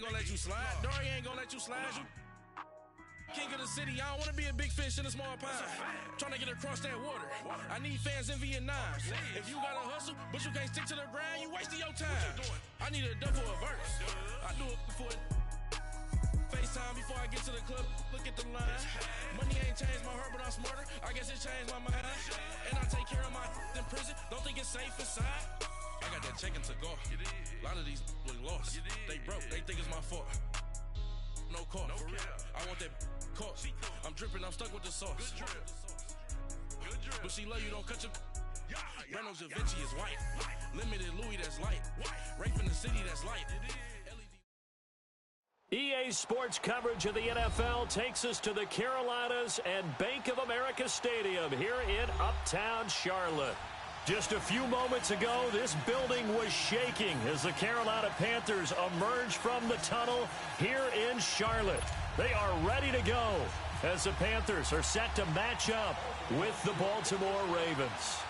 gonna let you slide. Dory ain't gonna let you slide. You king of the city, I don't wanna be a big fish in a small pond. Trying to get across that water. I need fans in Vietnam. If you gotta hustle, but you can't stick to the grind, you wasting your time. I need a double a verse. I do it for FaceTime before I get to the club. Look at the line. Money ain't changed my heart, but I'm smarter. I guess it changed my mind. And I take care of my in prison. Don't think it's safe inside. I got that checking to go. A lot of these look lost. They broke. They think it's my fault. No call. For real. I want that caught. I'm dripping. I'm stuck with the sauce. But she love you. Don't cut your. Breno Da Vinci is white. Limited Louis, that's light. Rape in the city, that's light. EA Sports coverage of the NFL takes us to the Carolinas and Bank of America Stadium here in Uptown Charlotte. Just a few moments ago, this building was shaking as the Carolina Panthers emerged from the tunnel here in Charlotte. They are ready to go as the Panthers are set to match up with the Baltimore Ravens.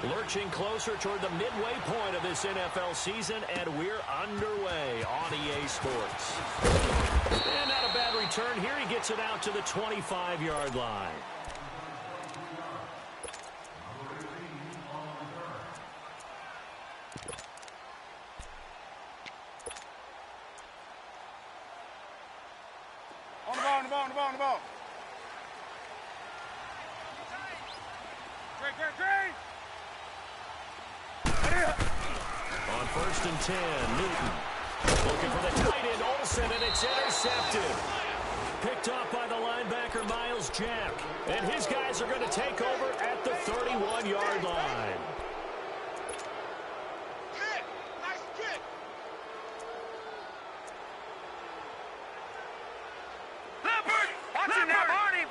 Lurching closer toward the midway point of this NFL season, and we're underway on EA Sports. And not a bad return here. He gets it out to the 25-yard line. On the ball. Great. On 1st and 10, Newton looking for the tight end, Olsen, and it's intercepted. Picked up by the linebacker, Miles Jack. And his guys are going to take over at the 31-yard line. Nice kick. Leopard! Watch it now, Barney!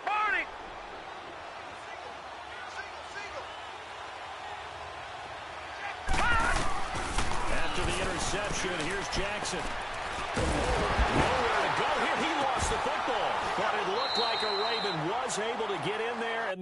After the interception, here's Jackson. Nowhere to go here. He lost the football. But it looked like a Raven was able to get in there. And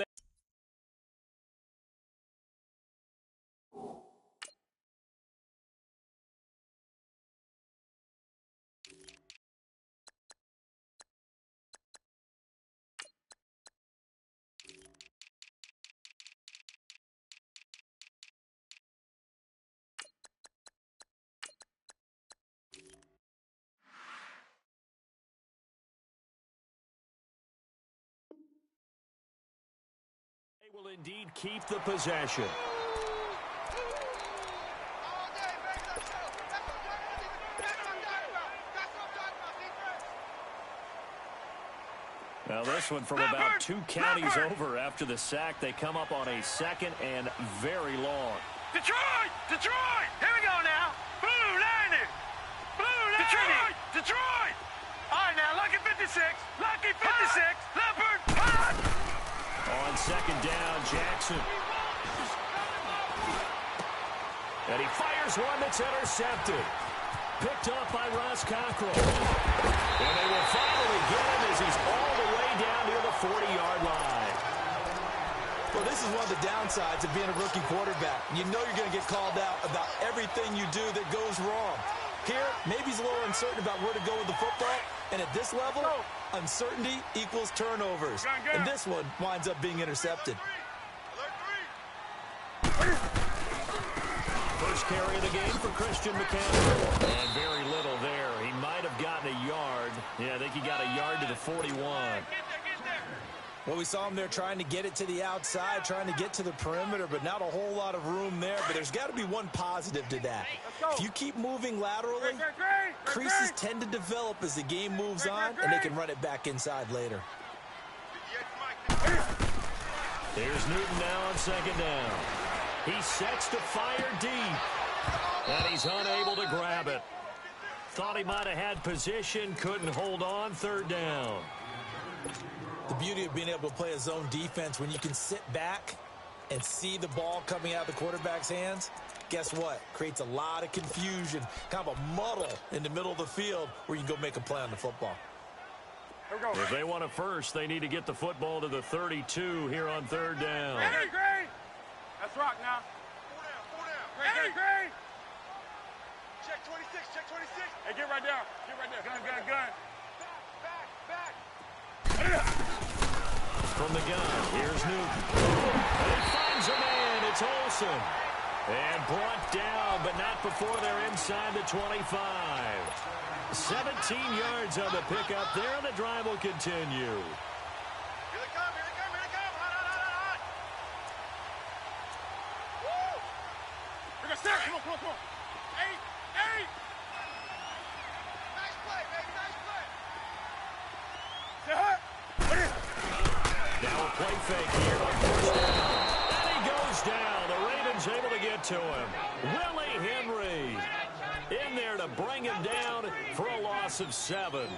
they will indeed keep the possession. Now this one from about 2 counties over after the sack. They come up on a 2nd and very long. Detroit! Here we go now. Blue line. Detroit! All right, now, Lucky 56. Leopard! On 2nd down, Jackson. And he fires one that's intercepted. Picked up by Ross Cockrell. And they will finally get him as he's all the way down near the 40-yard line. Well, this is one of the downsides of being a rookie quarterback. You know you're going to get called out about everything you do that goes wrong. Here, maybe he's a little uncertain about where to go with the football. And at this level, uncertainty equals turnovers. And this one winds up being intercepted. First carry of the game for Christian McCaffrey. And very little there. He might have gotten a yard. Yeah, I think he got a yard to the 41. Well, we saw him there trying to get it to the outside, trying to get to the perimeter, but not a whole lot of room there. But there's got to be one positive to that. If you keep moving laterally, creases tend to develop as the game moves on, and they can run it back inside later. There's Newton now on 2nd down. He sets to fire deep, and he's unable to grab it. Thought he might have had position, couldn't hold on. 3rd down. The beauty of being able to play a zone defense when you can sit back and see the ball coming out of the quarterback's hands, guess what? Creates a lot of confusion, kind of a muddle in the middle of the field where you can go make a play on the football. If they want a first, they need to get the football to the 32 here on 3rd down. That's rock now. Four down. Check 26, check 26. Hey, get right down. Get right there. Gun. Back. From the gun, here's Newton. And he finds a man. It's Olsen. And brought down, but not before they're inside the 25. 17 yards on the pickup there, and the drive will continue. Here they come. Hot. Woo! We're gonna start. Come on. 8. Nice play, baby. Nice play. Say hut. Now a play fake here on first down. And he goes down. The Ravens able to get to him. Willie Henry in there to bring him down for a loss of 7.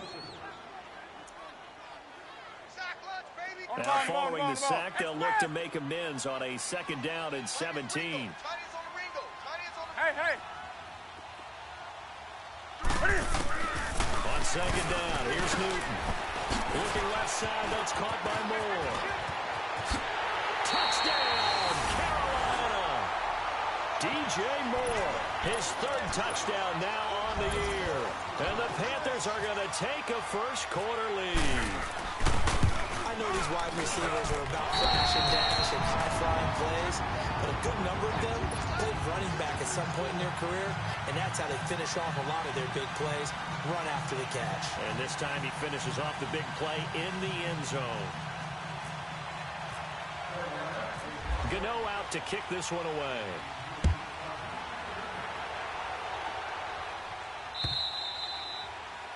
Now following the sack, they'll look to make amends on a 2nd down and 17. Hey. On 2nd down, here's Newton. Looking left side, that's caught by Moore. Touchdown, Carolina! DJ Moore, his 3rd touchdown now on the year. And the Panthers are going to take a first-quarter lead. I know these wide receivers are about flash and dash and high-flying plays, but a good number of them played running back at some point in their career, and that's how they finish off a lot of their big plays, run after the catch. And this time he finishes off the big play in the end zone. Gano out to kick this one away.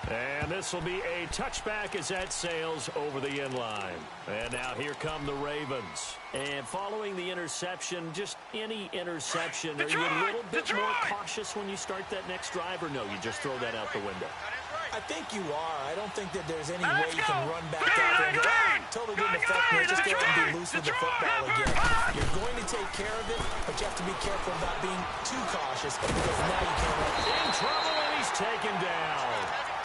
And this will be a touchback as that sails over the end line. And now here come the Ravens. And following the interception, just any interception, are you a little bit more cautious when you start that next drive, or no, you just throw that out the window? I think you are. I don't think that there's any way you can run back out there and go, totally didn't affect me. Just go ahead and be loose with the football again. You're going to take care of it, but you have to be careful about being too cautious because now you can't run. In trouble, and he's taken down.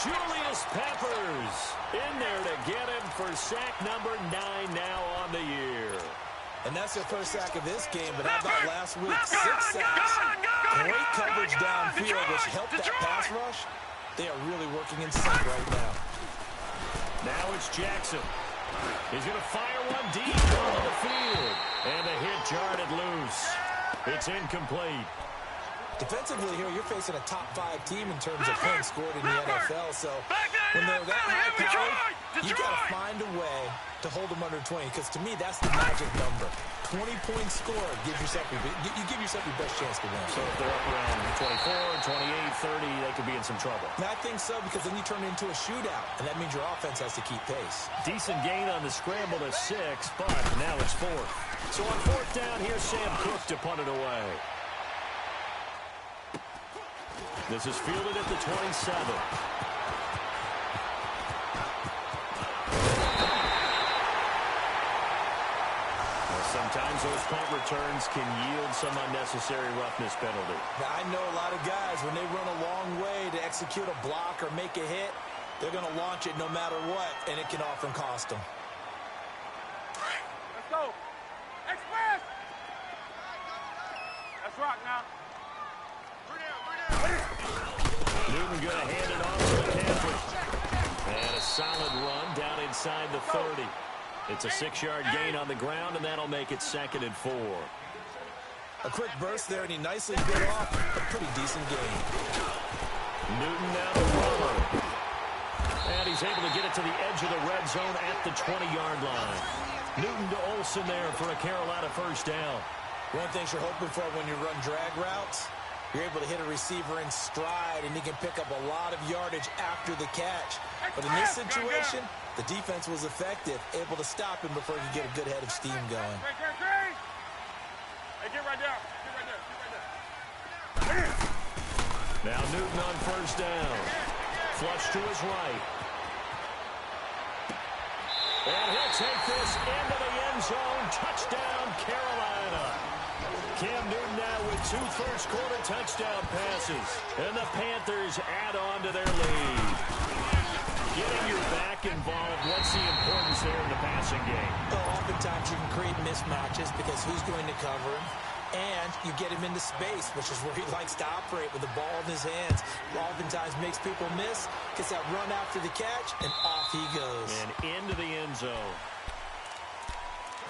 Julius Peppers in there to get him for sack number 9 now on the year. And that's their first sack of this game, but how about last week? 6 sacks, great coverage downfield, which helped that pass rush. They are really working in sync right now. Now it's Jackson. He's going to fire one deep onto the field. And the hit jarred it loose. It's incomplete. Defensively here, you're facing a top 5 team in terms of points scored in the NFL. So when they're that high-powered, you got to find a way to hold them under 20. Because to me, that's the magic number. 20 points scored gives yourself you give yourself your best chance to win. So if they're up around 24, 28, 30, they could be in some trouble. And I think so, because then you turn it into a shootout, and that means your offense has to keep pace. Decent gain on the scramble to 6, but now it's 4th. So on 4th down, here's Sam Cook to punt it away. This is fielded at the 27. Sometimes those punt returns can yield some unnecessary roughness penalty. Now, I know a lot of guys, when they run a long way to execute a block or make a hit, they're going to launch it no matter what, and it can often cost them. Let's go. Express. Let's rock now. Newton going to hand it off to McCaffrey. And a solid run down inside the 30. It's a 6-yard gain on the ground, and that'll make it 2nd and 4. A quick burst there, and he nicely bit off a pretty decent gain. Newton now to Romo. And he's able to get it to the edge of the red zone at the 20-yard line. Newton to Olsen there for a Carolina first down. One of the things you're hoping for when you run drag routes, you're able to hit a receiver in stride, and he can pick up a lot of yardage after the catch. But in this situation, the defense was effective, able to stop him before he could get a good head of steam going. Hey, get right down. Now Newton on first down. Flush to his right. And he'll take this into the end zone. Touchdown, Carolina. Cam Newton now with 2 first-quarter touchdown passes. And the Panthers add on to their lead. Getting your back involved, what's the importance there in the passing game? Well, oftentimes you can create mismatches because who's going to cover him? and you get him into space, which is where he likes to operate with the ball in his hands. Oftentimes makes people miss, gets that run after the catch, and off he goes. And into the end zone.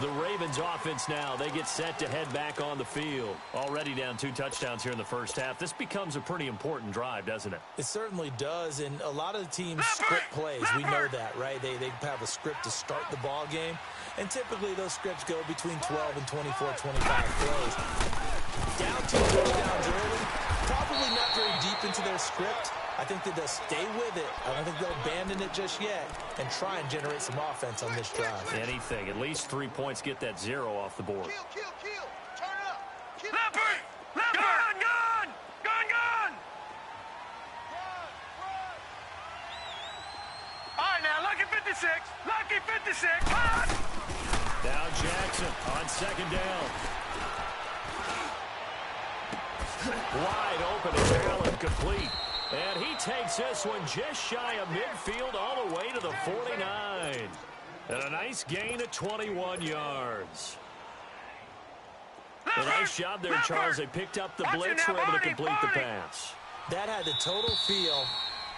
The Ravens offense now, they get set to head back on the field. Already down 2 touchdowns here in the first half. This becomes a pretty important drive, doesn't it? It certainly does, and a lot of the teams script plays. We know that, right? They have a script to start the ball game, and typically those scripts go between 12 and 24, 25 plays. Down 2 touchdowns early, probably not very deep into their script. I think that they'll stay with it. I don't think they'll abandon it just yet and try and generate some offense on this drive. Anything. At least 3 points, get that 0 off the board. Kill. Turn up. Leopard. Gun. All right, now, lucky 56. Lucky 56. Now Jackson on second down. Wide open and Allen complete. And he takes this one just shy of midfield all the way to the 49. And a nice gain of 21 yards. A nice job there, Charles. They picked up the blitz, were able to complete the pass. That had the total feel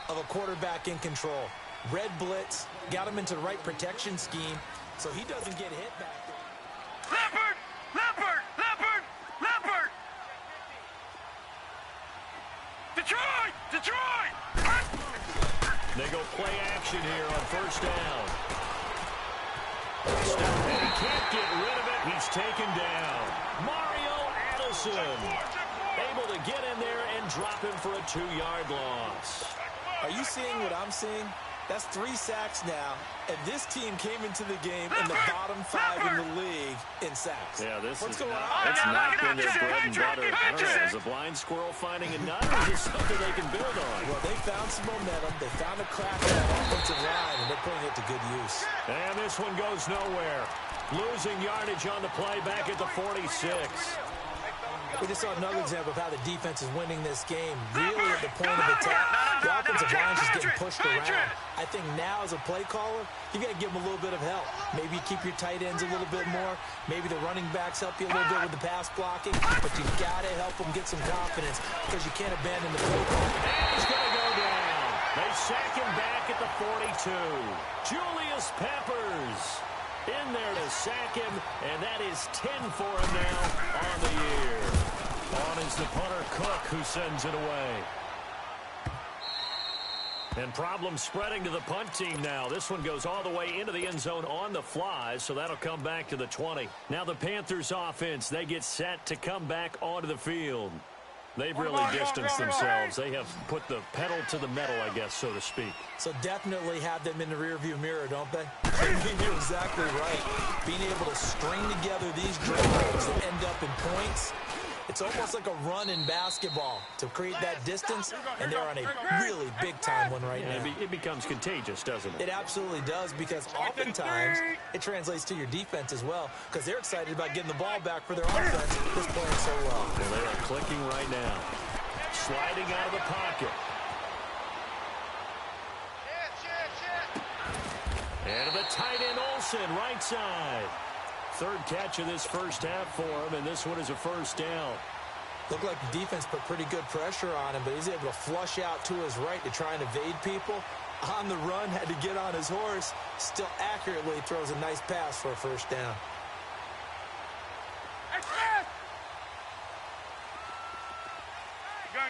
of a quarterback in control. Red blitz, got him into the right protection scheme, so he doesn't get hit back there. Leopard. Detroit! They go play action here on first down. And he can't get rid of it. He's taken down. Mario Addison able to get in there and drop him for a 2-yard loss. Are you seeing what I'm seeing? That's 3 sacks now, and this team came into the game in the bottom 5 in the league in sacks. Yeah, What's going on? It's not been their bread and butter. I don't know, is a blind squirrel finding a nut, or is it something they can build on? Well, they found some momentum. They found a crack in that offensive line, and they're putting it to good use. And this one goes nowhere. Losing yardage on the play back at the 46. We just saw another example of how the defense is winning this game. Really at the point of attack, the offensive line is getting pushed around. I think now as a play caller, you got to give them a little bit of help. Maybe you keep your tight ends a little bit more. Maybe the running backs help you a little bit with the pass blocking. But you got to help them get some confidence because you can't abandon the play call. And he's going to go down. They sack him back at the 42. Julius Peppers in there to sack him, and that is 10 for him now on the year. On is the punter Cook, who sends it away. And problems spreading to the punt team now. This one goes all the way into the end zone on the fly, so that'll come back to the 20. Now the Panthers offense, they get set to come back onto the field. They've really distanced themselves. They have put the pedal to the metal, I guess, so to speak. So definitely have them in the rearview mirror, don't they? You're exactly right. Being able to string together these drives that end up in points, it's almost like a run in basketball to create that distance, and they're on a really big-time one right now. It becomes contagious, doesn't it? It absolutely does, because oftentimes it translates to your defense as well, because they're excited about getting the ball back for their offense that's playing so well. Well, they are clicking right now. Sliding out of the pocket. And to the tight end, Olsen, right side. 3rd catch of this first half for him, and this one is a first down. Looked like the defense put pretty good pressure on him, but he's able to flush out to his right to try and evade people. On the run, had to get on his horse. Still accurately throws a nice pass for a first down.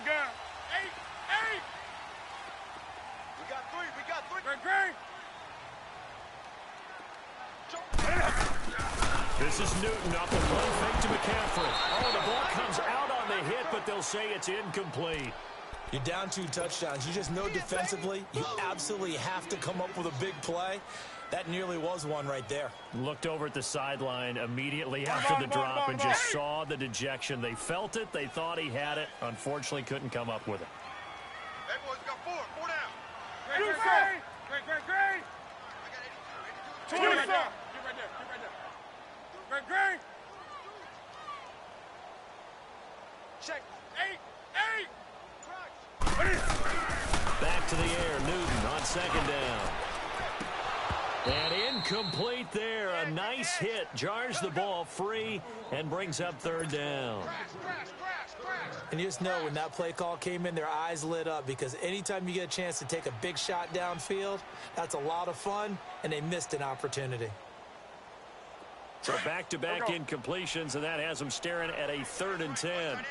Gun. 8. We got three. This is Newton up and run fake to McCaffrey. Oh, the ball comes out on the hit, but they'll say it's incomplete. You're down 2 touchdowns. You just know defensively you absolutely have to come up with a big play. That nearly was one right there. Looked over at the sideline immediately after the drop and just saw the dejection. They felt it. They thought he had it. Unfortunately, couldn't come up with it. Hey, boys, got 4 down. Great. 24. Get right there. Great. Check. 8. Back to the air. Newton on second down. And incomplete there. A nice hit. Jars the ball free and brings up third down. And you just know when that play call came in, their eyes lit up because anytime you get a chance to take a big shot downfield, that's a lot of fun, and they missed an opportunity. So back-to-back incompletions, and that has them staring at a 3rd and 10. Hey,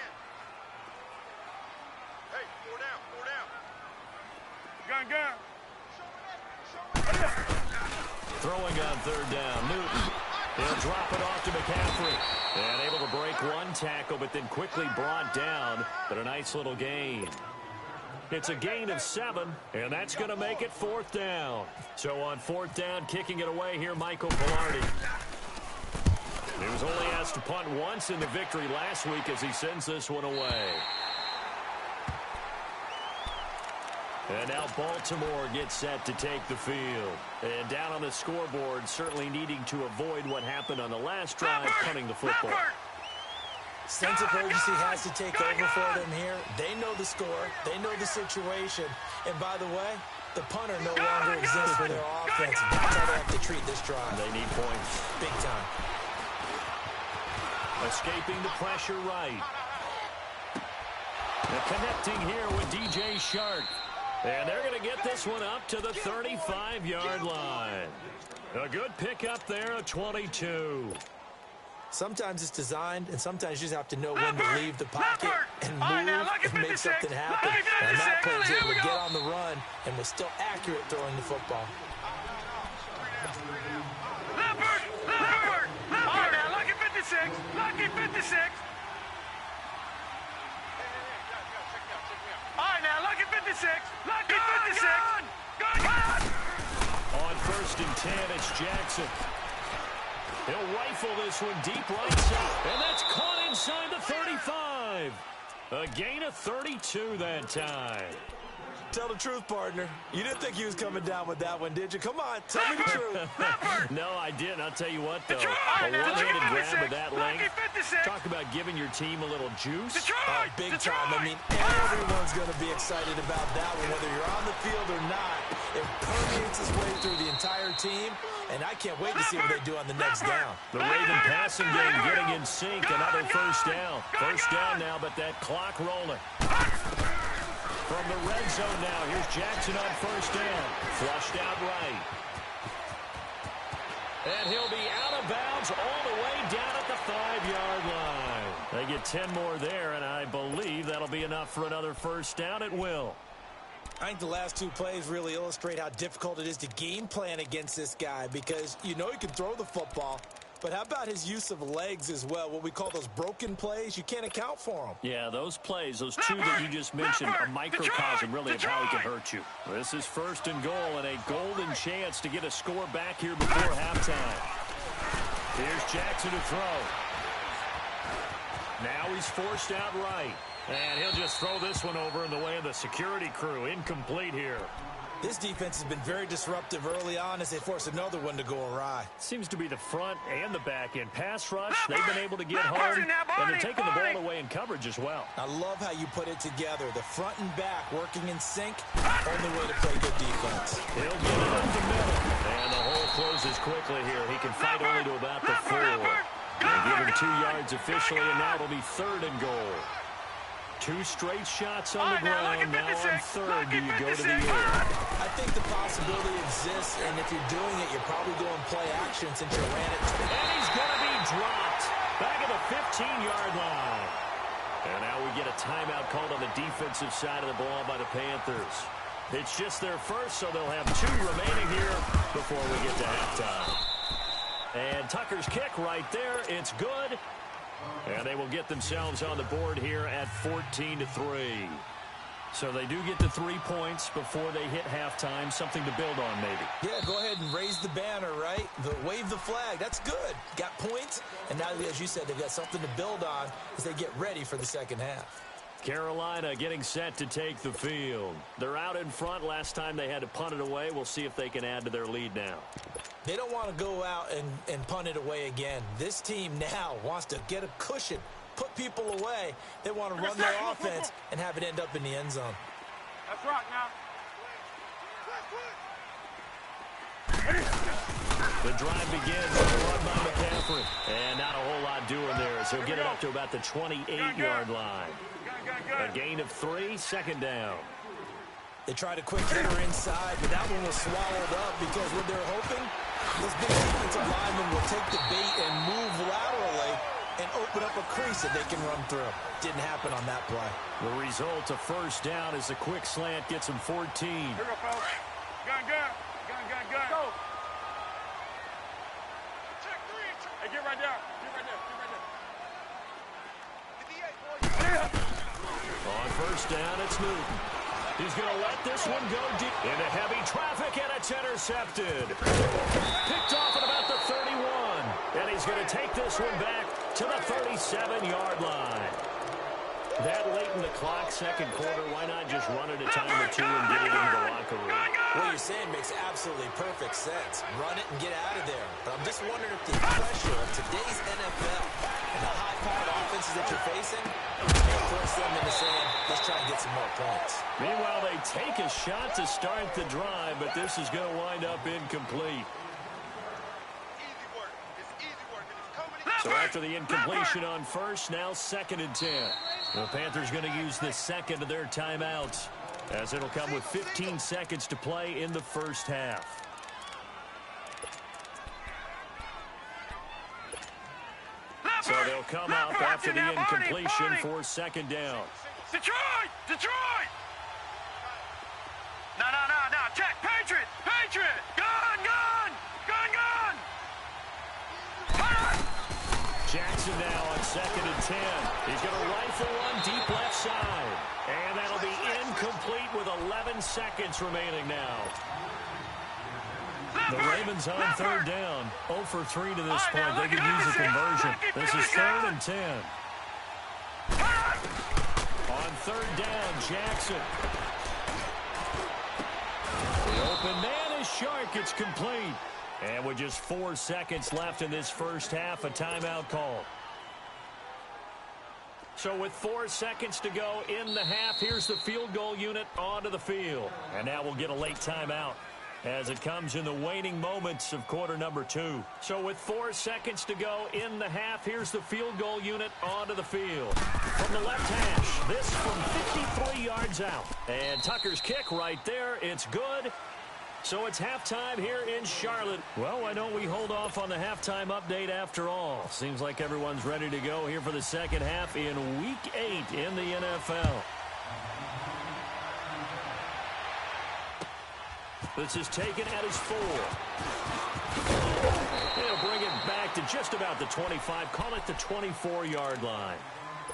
4 down. Gun. Throwing on 3rd down. Newton. He'll drop it off to McCaffrey. And able to break one tackle, but then quickly brought down. But a nice little gain. It's a gain of 7, and that's going to make it 4th down. So on 4th down, kicking it away here, Michael Pilardi. He was only asked to punt once in the victory last week as he sends this one away. And now Baltimore gets set to take the field. And down on the scoreboard, certainly needing to avoid what happened on the last drive, punting the football. Sense of urgency has to take over for them here. They know the score. They know the situation. And by the way, the punter no longer exists for their offense. That's how they have to treat this drive. They need points. Big time. Escaping the pressure right. And connecting here with DJ Shark. And they're going to get this one up to the 35-yard line. A good pickup there, a 22. Sometimes it's designed, and sometimes you just have to know when to leave the pocket and move and make something happen. And that player was able to get on the run and was still accurate throwing the football. Leopard! All right, now, lucky 56. Lucky 56. All right, now, lucky 56. Lucky 56. Gun! On 1st and 10, it's Jackson. He'll rifle this one deep right side, and that's caught inside the 35. A gain of 32 that time. Tell the truth, partner. You didn't think he was coming down with that one, did you? Come on, tell me the truth. No, I didn't. I'll tell you what, though. A one-handed grab of that length. Talk about giving your team a little juice. Oh, big time. I mean, everyone's going to be excited about that one, whether you're on the field or not. It permeates its way through the entire team, and I can't wait to see what they do on the next down. The Raven passing game getting in sync. Another 1st down. 1st down now, but that clock rolling. From the red zone now, here's Jackson on 1st down. Flushed out right. And he'll be out of bounds all the way down at the 5-yard line. They get 10 more there, and I believe that'll be enough for another 1st down. It will. I think the last 2 plays really illustrate how difficult it is to game plan against this guy because you know he can throw the football, but how about his use of legs as well? What we call those broken plays, you can't account for them. Yeah, those plays, those 2 that you just mentioned, a microcosm really of how he can hurt you. This is 1st and goal and a golden chance to get a score back here before halftime. Here's Jackson to throw. Now he's forced out right. And he'll just throw this one over in the way of the security crew. Incomplete here. This defense has been very disruptive early on as they force another one to go awry. Seems to be the front and the back end. Pass rush, they've been able to get home, and they're taking the ball away in coverage as well. I love how you put it together. The front and back working in sync. Only way to play good defense. He'll get it up the middle. And the hole closes quickly here. He can fight only to about the 4. They give him 2 yards officially, and now it'll be 3rd and goal. 2 straight shots on the ground. Now on 3rd, do you go to the air? I think the possibility exists, and if you're doing it, you're probably going play action since you ran it. And he's going to be dropped back at the 15-yard line. And now we get a timeout called on the defensive side of the ball by the Panthers. It's just their first, so they'll have 2 remaining here before we get to halftime. And Tucker's kick right there. It's good. And they will get themselves on the board here at 14-3. So they do get the 3 points before they hit halftime. Something to build on, maybe. Yeah, go ahead and raise the banner, right? Wave the flag. That's good. Got points. And now, as you said, they've got something to build on as they get ready for the second half. Carolina getting set to take the field. They're out in front. Last time they had to punt it away. We'll see if they can add to their lead now. They don't want to go out and punt it away again. This team now wants to get a cushion, put people away. They want to run their offense and have it end up in the end zone. That's right now. The drive begins with a run by McCaffrey. And not a whole lot doing there as he'll get it up to about the 28-yard line. A gain of 3, second down. They tried a quick hitter inside, but that one was swallowed up because what they're hoping, this big defensive lineman will take the bait and move laterally and open up a crease that they can run through. Didn't happen on that play. The result, a first down as a quick slant gets him 14. Here we go, folks. Gun. Go. Hey, get right there. On first down, it's Newton. He's going to let this one go deep into heavy traffic, and it's intercepted. Picked off at about the 31. And he's going to take this one back to the 37-yard line. That late in the clock, second quarter, why not just run it a time or two and get it into the locker room? What you're saying makes absolutely perfect sense. Run it and get out of there. But I'm just wondering if the pressure of today's NFL and the high-powered offenses that you're facing may force them into saying, let's try and get some more points. Meanwhile, they take a shot to start the drive, but this is going to wind up incomplete. So after the incompletion on first, now 2nd and 10. The Panthers going to use the second of their timeouts, as it'll come with 15 seconds to play in the first half. So they'll come up after the incompletion for second down. Detroit! No. Check. Patriot! Gun! Jackson now on 2nd and 10. He's going to rifle one deep left side. And that'll be incomplete with 11 seconds remaining now. The Ravens on third down. 0 for 3 to this point. They can use a conversion. This is 3rd and 10. On third down, Jackson. The open man is Shark. It's complete. And with just 4 seconds left in this first half, a timeout call. So with 4 seconds to go in the half, here's the field goal unit onto the field. And now we'll get a late timeout as it comes in the waning moments of quarter number 2. So with 4 seconds to go in the half, here's the field goal unit onto the field. From the left hash, this from 53 yards out. And Tucker's kick right there. It's good. So it's halftime here in Charlotte. Well, why don't we hold off on the halftime update after all? Seems like everyone's ready to go here for the second half in Week 8 in the NFL. This is taken at his 4. They'll bring it back to just about the 25. Call it the 24-yard line.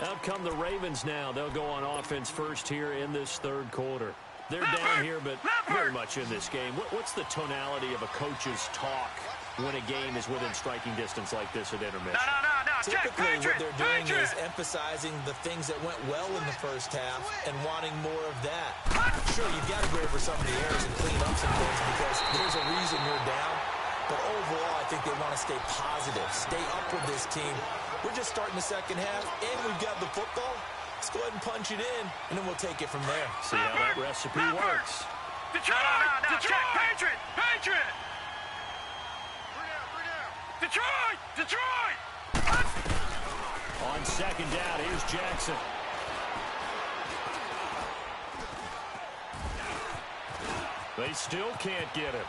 Out come the Ravens now. They'll go on offense first here in this third quarter. They're down here, but very much in this game. What's the tonality of a coach's talk when a game is within striking distance like this at intermission? No. Typically, what they're doing is emphasizing the things that went well in the first half and wanting more of that. Sure, you've got to go over some of the errors and clean up some things because there's a reason you're down. But overall, I think they want to stay positive, stay up with this team. We're just starting the second half, and we've got the football. Let's go ahead and punch it in, and then we'll take it from there. See how that recipe works. Detroit! Patriot! Detroit! On second down, here's Jackson. They still can't get him.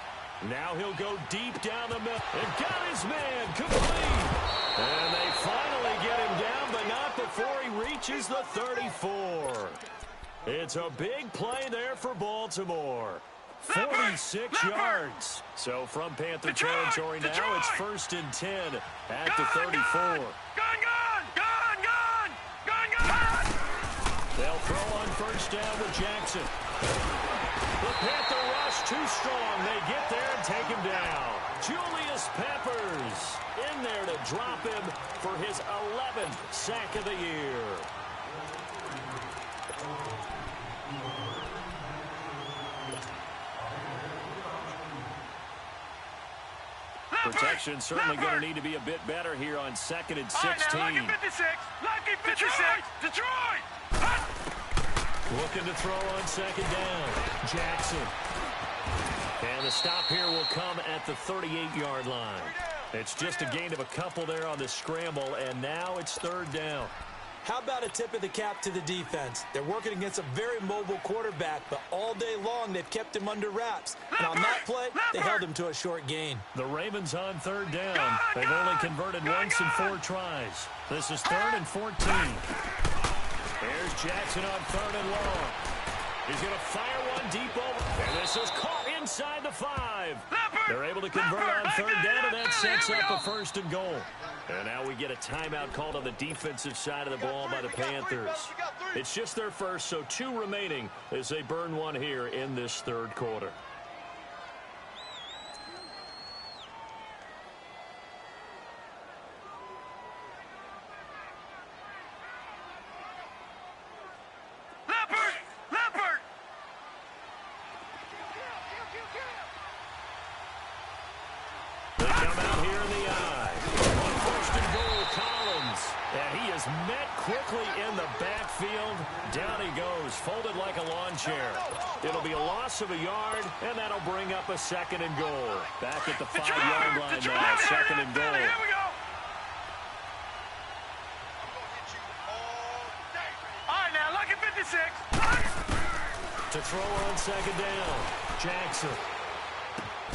Now he'll go deep down the middle. And got his man complete. And they finally get him down, but not before he reaches the 34. It's a big play there for Baltimore. 46 yards. So from Panther territory now, it's 1st and 10 at the 34. They'll throw on first down with Jackson. The Panther rush too strong. They get there and take him down. Julius Peppers in there to drop him for his 11th sack of the year. Protection certainly going to need to be a bit better here on 2nd and 16. Lucky 56. Detroit! Looking to throw on second down. Jackson. And the stop here will come at the 38-yard line. It's just a gain of a couple there on the scramble, and now it's third down. How about a tip of the cap to the defense? They're working against a very mobile quarterback, but all day long they've kept him under wraps. And on that play, they held him to a short gain. The Ravens on third down. They've only converted once in 4 tries. This is 3rd and 14. Here's Jackson on 3rd and long. He's going to fire one deep over. And this is caught inside the 5. They're able to convert on 3rd down, and that sets up a 1st and goal. And now we get a timeout called on the defensive side of the ball by the Panthers. It's just their first, so 2 remaining as they burn one here in this 3rd quarter. Quickly in the backfield. Down he goes, folded like a lawn chair. It'll be a loss of a yard, and that'll bring up a 2nd and goal. Back at the 5-yard line now, 2nd and goal. Here we go. All right, now, lucky 56. To throw on 2nd down, Jackson.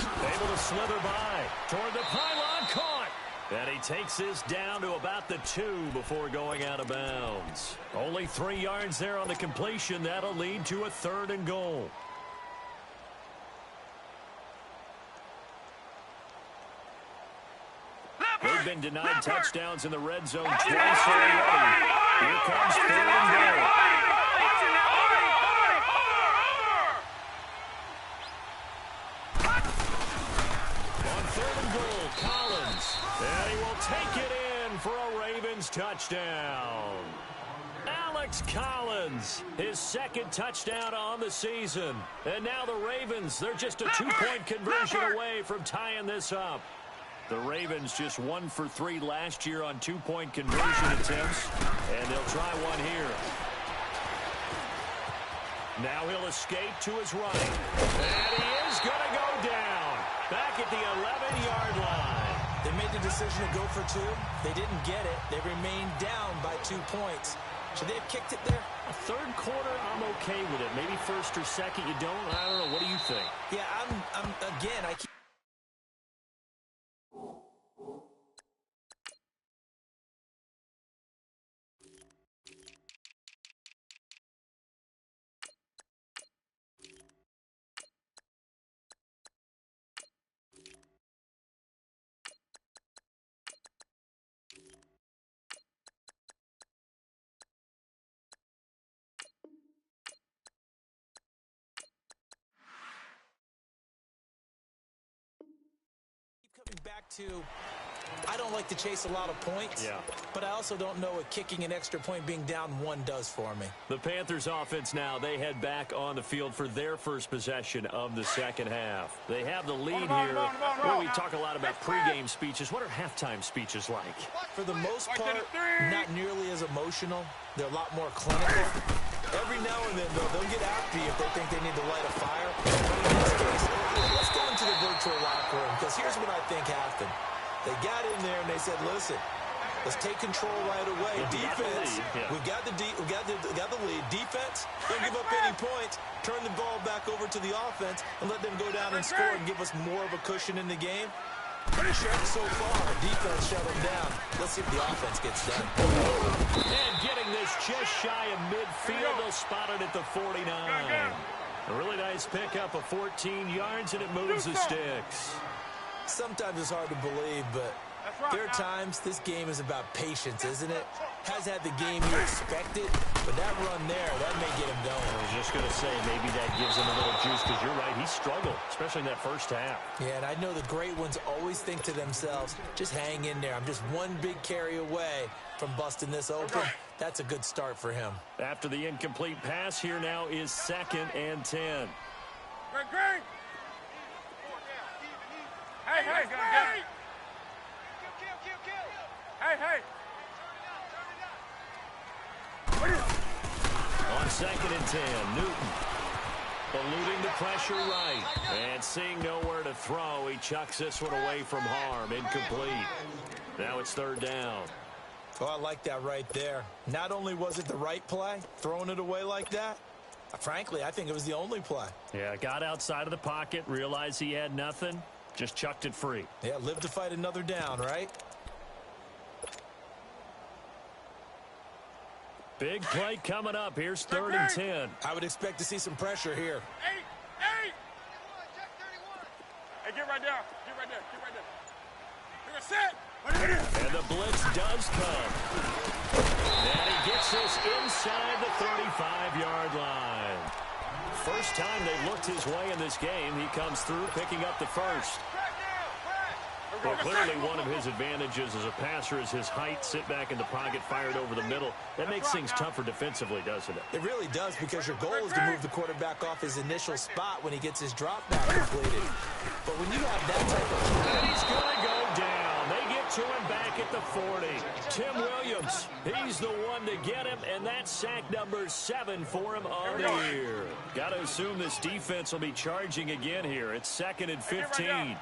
Able to slither by. Toward the pylon, caught. And he takes this down to about the 2 before going out of bounds. Only 3 yards there on the completion. That'll lead to a 3rd and goal. They've been denied touchdowns in the red zone twice already. Here comes 3rd and goal. And he will take it in for a Ravens touchdown. Alex Collins, his 2nd touchdown on the season. And now the Ravens, they're just a 2-point conversion away from tying this up. The Ravens just 1 for 3 last year on 2-point conversion attempts. And they'll try one here. Now he'll escape to his right. And he is going to go down. Back at the 11-yard line. They made the decision to go for 2. They didn't get it. They remained down by 2 points. Should they have kicked it there? A 3rd quarter, I'm okay with it. Maybe 1st or 2nd, you don't? I don't know. What do you think? Yeah, I keep... back to, I don't like to chase a lot of points, but I also don't know what kicking an extra point being down 1 does for me. The Panthers offense now, they head back on the field for their first possession of the 2nd half. They have the lead here. Well, we talk a lot about pregame speeches. What are halftime speeches like? For the most part, not nearly as emotional. They're a lot more clinical. Every now and then, though, they'll get after you if they think they need to light a fire. But in this case, let's go into the virtual locker room, because here's what I think happened. They got in there and they said, listen, let's take control right away. Defense, we've got the lead. Defense, don't give up any points. Turn the ball back over to the offense and let them go down and score and give us more of a cushion in the game. Pretty sure so far, the defense shut them down. Let's see if the offense gets done. And getting this just shy of midfield, they'll spot it at the 49. A really nice pickup of 14 yards, and it moves the sticks. Sometimes it's hard to believe, but there are times this game is about patience, isn't it? Has had the game you expected, but that run there, that may get him going. I was just going to say, maybe that gives him a little juice, because you're right, he struggled, especially in that first half. Yeah, and I know the great ones always think to themselves, just hang in there. I'm just one big carry away from busting this open. That's a good start for him. After the incomplete pass, here now is 2nd and 10. Great. Hey. Hey. On 2nd and 10, Newton. Eluding the pressure right. And seeing nowhere to throw, he chucks this one away from harm. Incomplete. Now it's third down. Oh, I like that right there. Not only was it the right play, throwing it away like that, frankly, I think it was the only play. Yeah, got outside of the pocket, realized he had nothing, just chucked it free. Yeah, live to fight another down, right? Big play coming up. Here's 3rd and 10. I would expect to see some pressure here. Hey, get right there. Get right there. You're set. And the blitz does come. And he gets this inside the 35-yard line. First time they've looked his way in this game. He comes through picking up the first. Well, clearly one of his advantages as a passer is his height. Sit back in the pocket, fired over the middle. That makes things tougher defensively, doesn't it? It really does, because your goal is to move the quarterback off his initial spot when he gets his drop back completed. But when you have that type of... And he's going to go down. They get to him back at the 40. Tim Williams, he's the one to get him, and that's sack number 7 for him on the year. Got to assume this defense will be charging again here. It's 2nd and 15.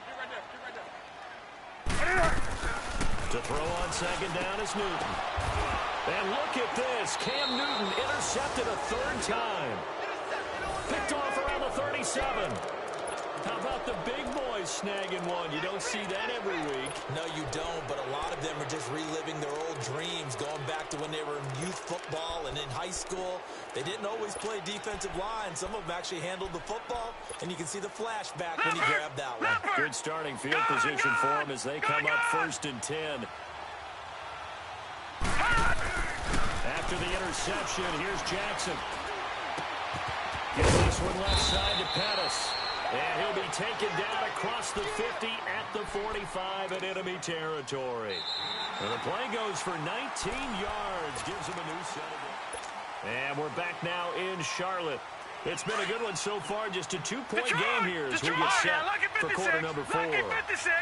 To throw on 2nd down is Newton. And look at this. Cam Newton intercepted a 3rd time. Picked off around the 37. How about the big boys snagging one? You don't see that every week. No, you don't, but a lot of them are just reliving their old dreams, going back to when they were in youth football and in high school. They didn't always play defensive line. Some of them actually handled the football, and you can see the flashback when he grabbed that one. Good starting field position for them as they come up 1st and 10. After the interception, here's Jackson. Gets this one left side to Pettis. And he'll be taken down across the 50 at the 45 in enemy territory. And the play goes for 19 yards. Gives him a new set of... And we're back now in Charlotte. It's been a good one so far. Just a 2-point game here as we get set for quarter number 4. Lucky 56.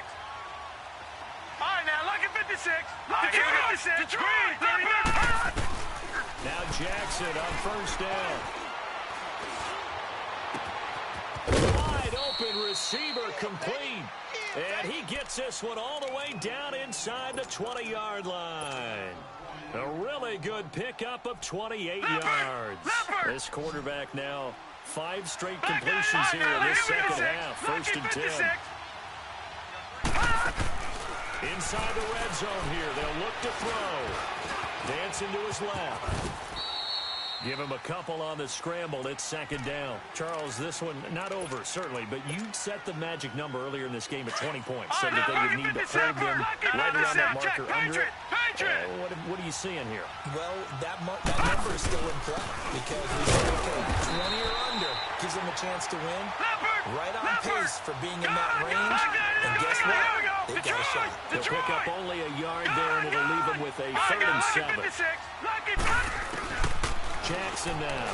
All right, now, lucky 56. Lucky 56. Now Jackson on 1st down. Wide open receiver complete. And he gets this one all the way down inside the 20-yard line. A really good pickup of 28 yards. This quarterback now 5 straight completions here in this second half. 1st and 10. Inside the red zone here. They'll look to throw. Dancing to his left. Give him a couple on the scramble. It's 2nd down. Charles, this one not over, certainly, but you set the magic number earlier in this game at 20 points. Said that they would need to hold them right around that marker under it. What are you seeing here? Well, that number is still in play because we said, okay, 20 or under gives them a chance to win. Right on pace for being in that range. And guess what? They got a shot. They'll pick up only a yard there, and it'll leave them with a 3rd and 7. Jackson now.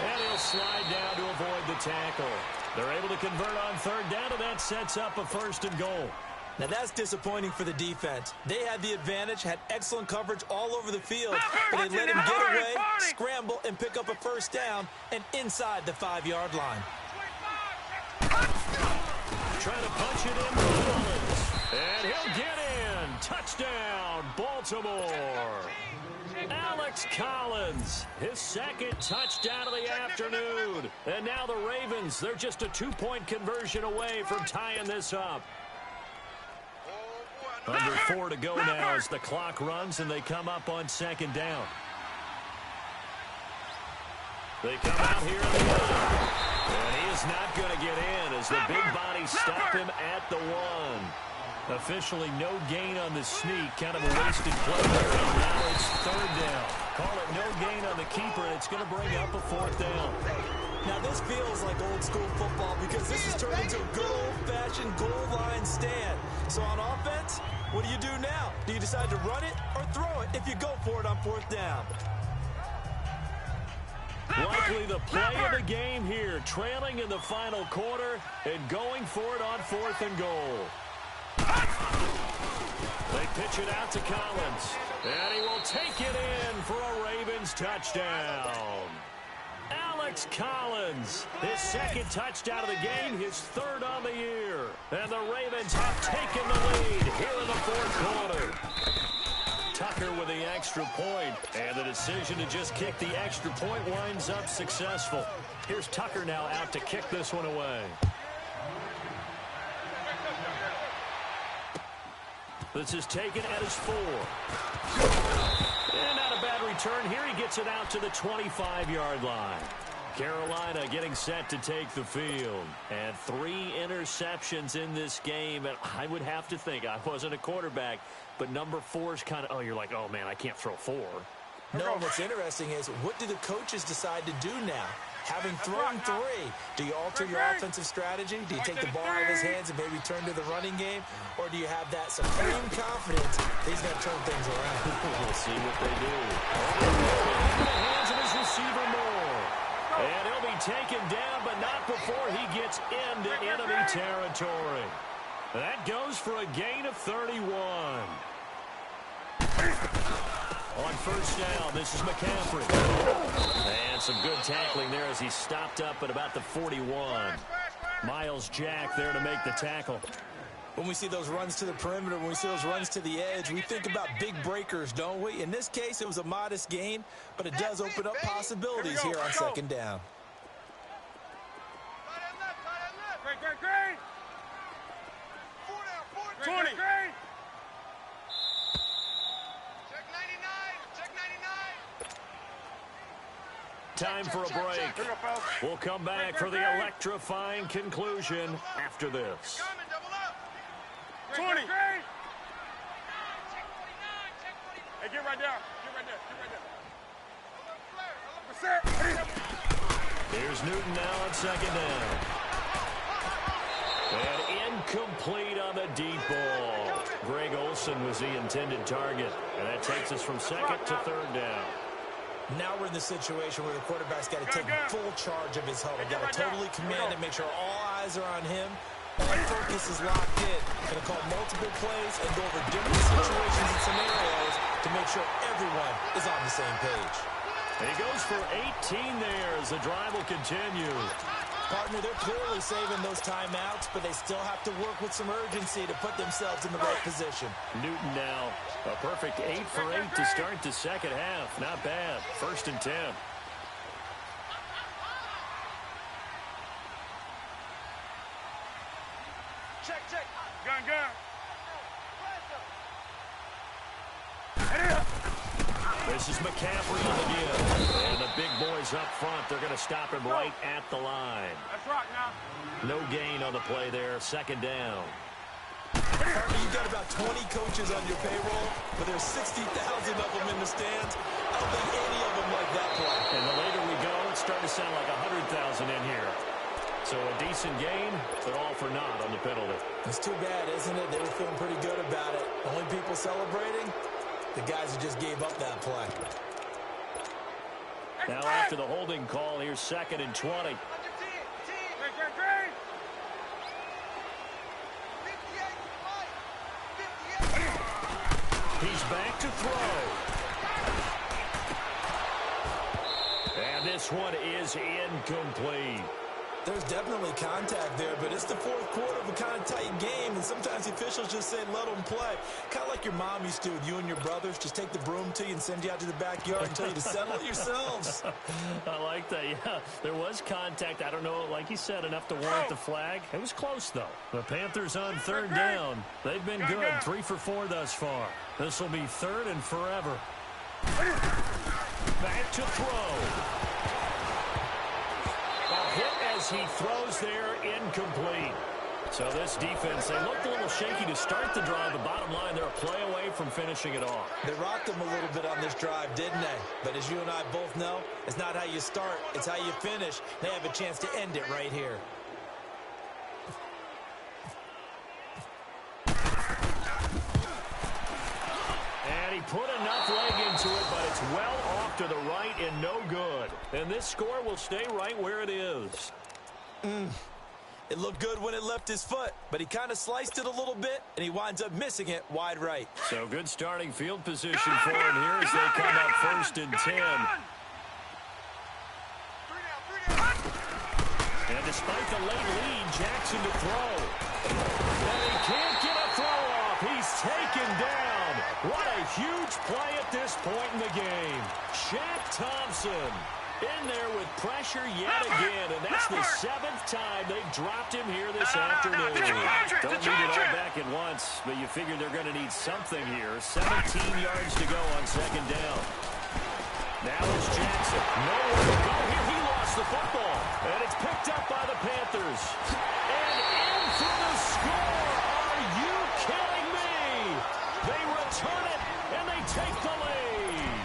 And he'll slide down to avoid the tackle. They're able to convert on 3rd down, and that sets up a 1st and goal. Now, that's disappointing for the defense. They had the advantage, had excellent coverage all over the field, but they let him get away, scramble, and pick up a 1st down, and inside the 5-yard line. Trying to punch it in for Collins. And he'll get in. Touchdown, Baltimore. Alex Collins, his 2nd touchdown of the afternoon. And now the Ravens, they're just a 2-point conversion away from tying this up. Under 4 to go now as the clock runs and they come up on 2nd down. They come out here in the line. And he is not going to get in as the big bodies stop him at the 1. Officially no gain on the sneak. Kind of a wasted play there. And now it's 3rd down. Call it no gain on the keeper, and it's going to bring up a 4th down. Now, this feels like old school football because this has turned into a good old-fashioned goal line stand. So on offense, what do you do now? Do you decide to run it or throw it if you go for it on 4th down? Likely the play of the game here, trailing in the final quarter and going for it on 4th and goal. They pitch it out to Collins, and he will take it in for a Ravens touchdown. Alex Collins, his second touchdown of the game, his third on the year. And the Ravens have taken the lead here in the fourth quarter. Tucker with the extra point, and the decision to just kick the extra point winds up successful. Here's Tucker now out to kick this one away. This is taken at his 4. And not a bad return here. He gets it out to the 25-yard line. Carolina getting set to take the field. And 3 interceptions in this game. And I would have to think, I wasn't a quarterback, but number 4 is kind of, oh, you're like, oh, man, I can't throw 4. No, what's interesting is, what do the coaches decide to do now? Having thrown 3, do you alter your offensive strategy? Do you take the ball out of his hands and maybe turn to the running game? Or do you have that supreme confidence that he's going to turn things around? We'll see what they do. In the hands of his receiver Moore. And he'll be taken down, but not before he gets into enemy territory. That goes for a gain of 31. On first down, this is McCaffrey. And some good tackling there as he stopped up at about the 41. Miles Jack there to make the tackle. When we see those runs to the perimeter, when we see those runs to the edge, we think about big breakers, don't we? In this case, it was a modest gain, but it does open up possibilities here on second down. Great. 20. Time for a break. We'll come back for the electrifying conclusion after this. 20. Hey, get right down. Here's Newton now on second down. And incomplete on the deep ball. Greg Olsen was the intended target. And that takes us from second to third down. Now we're in the situation where the quarterback's got to take full charge of his huddle. Got to totally command and make sure all eyes are on him. All focus is locked in. Going to call multiple plays and go over different situations and scenarios to make sure everyone is on the same page. And he goes for 18 there as the drive will continue. Partner, they're clearly saving those timeouts, but they still have to work with some urgency to put themselves in the right position. Newton now, a perfect 8 for 8 to start the second half. Not bad. 1st and 10. Check. Gun. This is McCaffrey again. And the big boys up front, they're going to stop him right at the line. Let's rock now. No gain on the play there. Second down. You've got about 20 coaches on your payroll, but there's 60,000 of them in the stands. I don't think any of them like that play. And the later we go, it's starting to sound like 100,000 in here. So a decent gain, but all for naught on the penalty. It's too bad, isn't it? They were feeling pretty good about it. Only people celebrating, the guys who just gave up that play. Now after the holding call, here's 2nd and 20. He's back to throw. And this one is incomplete. There's definitely contact there, but it's the fourth quarter of a kind of tight game, and sometimes the officials just say, let them play. Kind of like your mom used to with you and your brothers. Just take the broom to you and send you out to the backyard and tell you to settle it yourselves. I like that, yeah. There was contact. I don't know, like you said, enough to warrant the flag. It was close, though. The Panthers on 3rd down. They've been good, 3 for 4 thus far. This will be 3rd and forever. Back to throw. Hit as he throws there, incomplete. So this defense, they looked a little shaky to start the drive. The bottom line, they're a play away from finishing it off. They rocked them a little bit on this drive, didn't they? But as you and I both know, it's not how you start, it's how you finish. They have a chance to end it right here. And he put enough leg into it, but it's well off to the right and no good. And this score will stay right where it is. It looked good when it left his foot, but he kind of sliced it a little bit, and he winds up missing it wide right. So good starting field position for him here as they come up 1st and 10. despite the late lead, Jackson to throw. And he can't get a throw off. He's taken down. What a huge play at this point in the game. Shaq Thompson in there with pressure yet again, and that's the 7th time they've dropped him here this afternoon. Don't need it all back at once, but you figure they're going to need something here. 17 yards to go on 2nd down. Now it's Jackson. Nowhere to go here. He lost the football, and it's picked up by the Panthers. And in for the score. Are you kidding me? They return it, and they take the lead.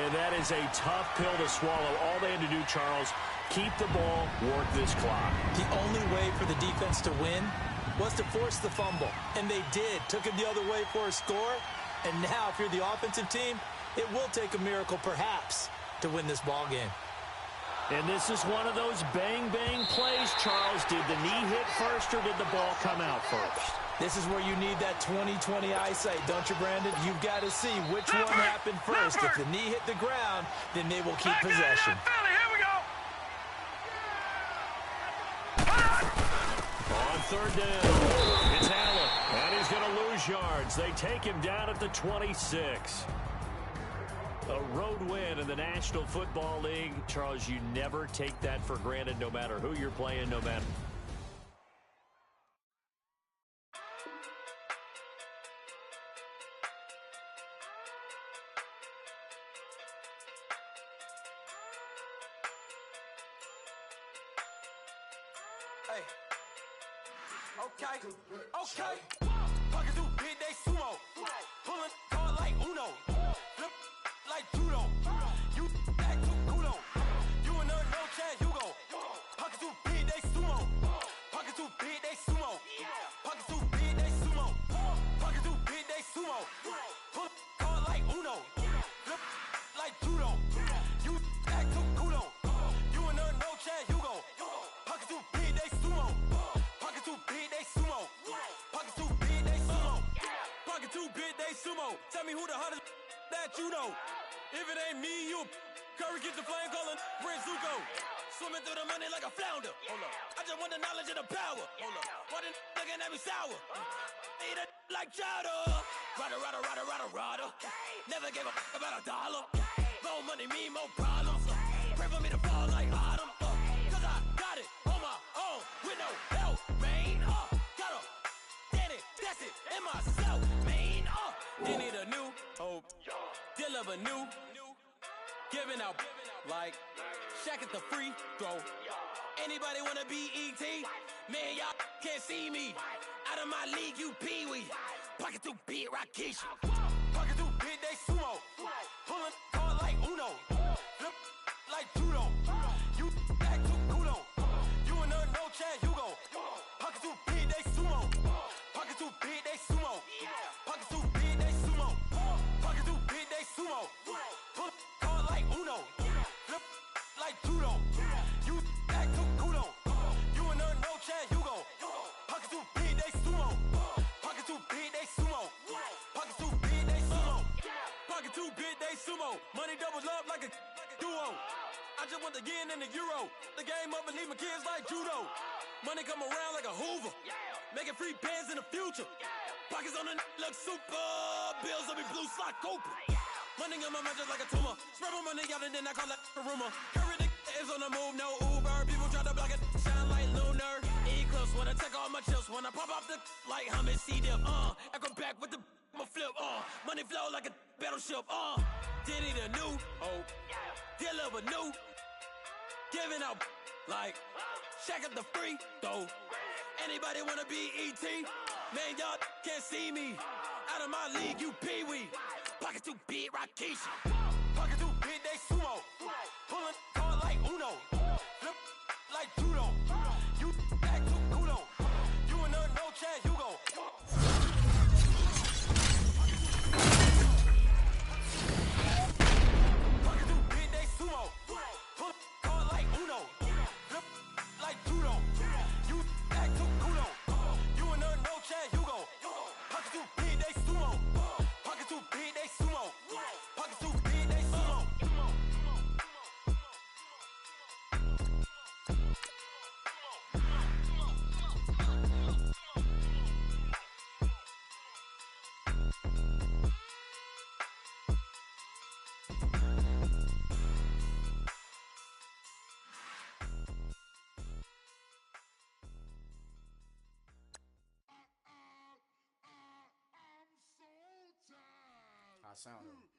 And that is a tough pill to swallow. All they had to do, Charles, keep the ball, work this clock. The only way for the defense to win was to force the fumble. And they did. Took it the other way for a score. And now, if you're the offensive team, it will take a miracle, perhaps, to win this ball game. And this is one of those bang-bang plays, Charles. Did the knee hit first or did the ball come out first? This is where you need that 20/20 eyesight, don't you, Brandon? You've got to see which one happened first. If the knee hit the ground, then they will keep possession. Here we go. On 3rd down, it's Allen, and he's going to lose yards. They take him down at the 26. A road win in the National Football League. Charles, you never take that for granted, no matter who you're playing, no matter. Hey. Okay. Pockets too big, they sumo. Pulling hard like Uno. Flip like judo. You act too kudo. You and her, no chance, you go. Pockets too big, they sumo. Pockets too big, they sumo. Pockets too big, they sumo. Pockets too big, they sumo. Pull hard like Uno. Flip like judo. You act too kudo. You and her, no chance, you go. Pockets too big, they sumo. Pockets too big, they sumo. Pockets too big, they sumo. Pockets too big, they sumo. Tell me who the hottest that you know. If it ain't me, you Curry get the flame calling Prince Zuko. Swimming through the money like a flounder. Hold up. I just want the knowledge and the power. Hold up. Why the looking at me sour? Eat it like chowder. Rada. Never gave a about $1. More money, me, more problems. Pray for me to fall like autumn. Cause I got it on my own with no help, man. Got a did it, that's it, in myself, man. They need a new hope, deal of a new, giving out like Shaq at the free throw. Anybody wanna be ET? Man, y'all can't see me. Out of my league, you pee-wee. Pocket too big, Rakesh. Pocket too big, they sumo. Pulling hard like Uno. Flip like judo. You act too kudo. You and her, no chance, you go. Pocket too big, they sumo. Pocket too big, they sumo. Pocket too big, they sumo. Pocket too big, they sumo. Pull hard like Uno. Flip like judo. You act too kudo. You and her, no chance, you go. Pocket too big, they sumo. Pocket too big, they sumo. Pocket too big, they sumo. Pocket too big, they sumo. Money doubles up like a duo. I just want the yen and the euro. The game up and leave my kids like judo. Money come around like a Hoover. Making free bands in the future. Pockets on the look super. Bills on me blue slot Cooper. Money on my mind just like a tumor. Spread my money out and then I call that a rumor. Curry the is on the move, no Uber. People try to block it, shine like lunar. Eclipse when I take all my chips. When I pop off the like hummus, C-dip. Echo back with the flip. Money flow like a battleship. Diddy the new hope. Deal of a new. Giving out like Shaq at the free throw. Anybody wanna be ET? Man, y'all can't see me. Out of my league, you pee-wee. Pocket too big, Rakesh. Pocket too big, they sumo. Pulling hard like Uno. Flip like judo. You act too kudo. You and her, no chance, you go. Pocket too big, they sumo. Pull hard like Uno. Flip like judo. You act too kudo. You and her, no chance, you go. Pocket too big, they sumo. Pocket too big, they sumo. Pocket too big. sound of him.